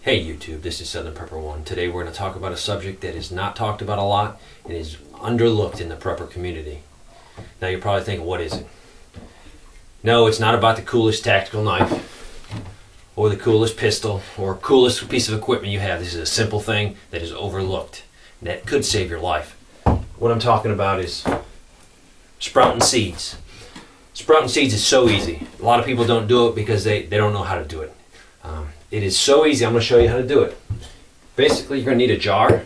Hey YouTube, this is Southern Prepper One. Today we're going to talk about a subject that is not talked about a lot and is underlooked in the prepper community. Now you're probably thinking, what is it? No, it's not about the coolest tactical knife or the coolest pistol or coolest piece of equipment you have. This is a simple thing that is overlooked and that could save your life. What I'm talking about is sprouting seeds. Sprouting seeds is so easy. A lot of people don't do it because they don't know how to do it. It is so easy. I'm going to show you how to do it. Basically, you're going to need a jar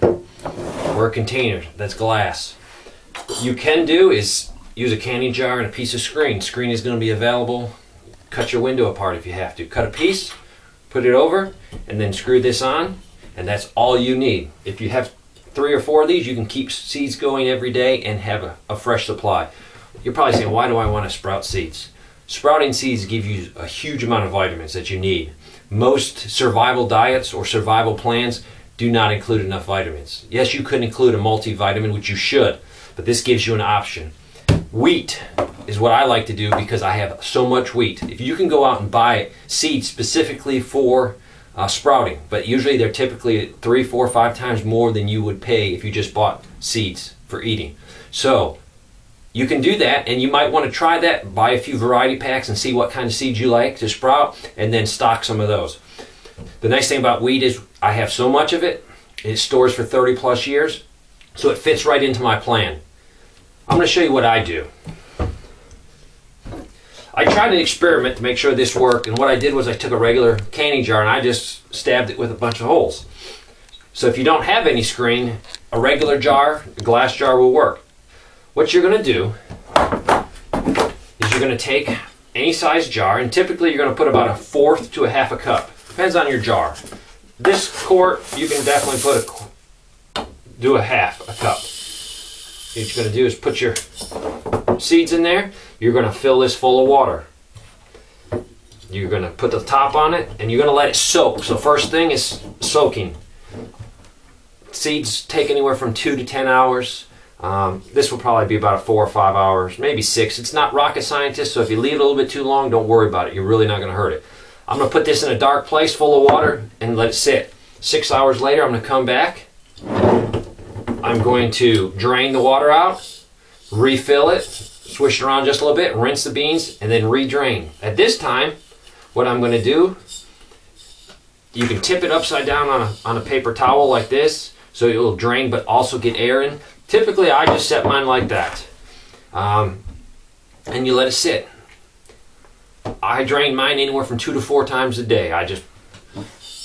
or a container that's glass. What you can do is use a candy jar and a piece of screen. Screen is going to be available. Cut your window apart if you have to. Cut a piece, put it over, and then screw this on, and that's all you need. If you have 3 or 4 of these, you can keep seeds going every day and have a fresh supply. You're probably saying, why do I want to sprout seeds? Sprouting seeds give you a huge amount of vitamins that you need. Most survival diets or survival plans do not include enough vitamins. Yes, you could include a multivitamin, which you should, but this gives you an option. Wheat is what I like to do because I have so much wheat. If you can go out and buy seeds specifically for sprouting, but usually they're typically 3, 4, 5 times more than you would pay if you just bought seeds for eating. So you can do that, and you might want to try that. Buy a few variety packs and see what kind of seeds you like to sprout, and then stock some of those. The nice thing about wheat is I have so much of it, it stores for 30 plus years, so it fits right into my plan. I'm going to show you what I do. I tried an experiment to make sure this worked, and what I did was I took a regular candy jar and I just stabbed it with a bunch of holes. So if you don't have any screen, a regular jar, a glass jar will work. What you're going to do is you're going to take any size jar, and typically you're going to put about 1/4 to 1/2 cup. Depends on your jar. This quart, you can definitely do 1/2 cup. What you're going to do is put your seeds in there. You're going to fill this full of water. You're going to put the top on it, and you're going to let it soak. So first thing is soaking. Seeds take anywhere from 2 to 10 hours. This will probably be about 4 or 5 hours, maybe 6. It's not rocket scientist, so if you leave it a little bit too long, don't worry about it. You're really not going to hurt it. I'm going to put this in a dark place full of water and let it sit. 6 hours later, I'm going to come back. I'm going to drain the water out, refill it, swish it around just a little bit, rinse the beans, and then re-drain. At this time, what I'm going to do, you can tip it upside down on a paper towel like this, so it will drain but also get air in. Typically, I just set mine like that, and you let it sit. I drain mine anywhere from 2 to 4 times a day. I just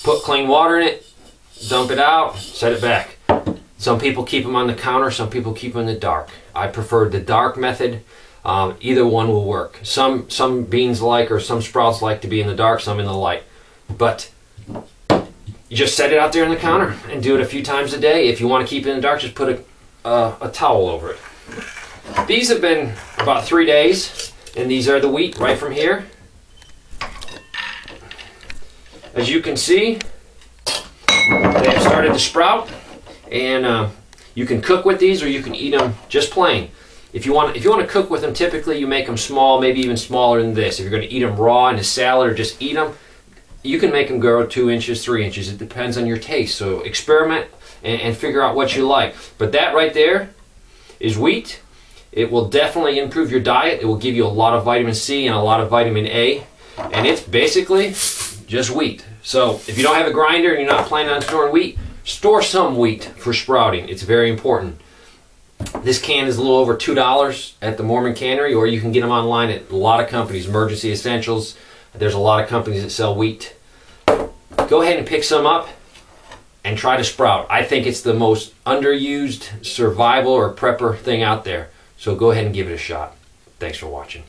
put clean water in it, dump it out, set it back. Some people keep them on the counter, some people keep them in the dark. I prefer the dark method. Either one will work. Some beans like, or some sprouts like to be in the dark, some in the light. But you just set it out there on the counter and do it a few times a day. If you want to keep it in the dark, just put a towel over it. These have been about 3 days, and these are the wheat right from here. As you can see, they have started to sprout, and you can cook with these or you can eat them just plain. If you want to cook with them, typically you make them small, maybe even smaller than this. If you're going to eat them raw in a salad or just eat them, you can make them grow 2 inches, 3 inches. It depends on your taste. So experiment and figure out what you like. But that right there is wheat. It will definitely improve your diet. It will give you a lot of vitamin C and a lot of vitamin A. And it's basically just wheat. So if you don't have a grinder and you're not planning on storing wheat, store some wheat for sprouting. It's very important. This can is a little over $2 at the Mormon Cannery, or you can get them online at a lot of companies. Emergency Essentials. There's a lot of companies that sell wheat. Go ahead and pick some up and try to sprout. I think it's the most underused survival or prepper thing out there. So go ahead and give it a shot. Thanks for watching.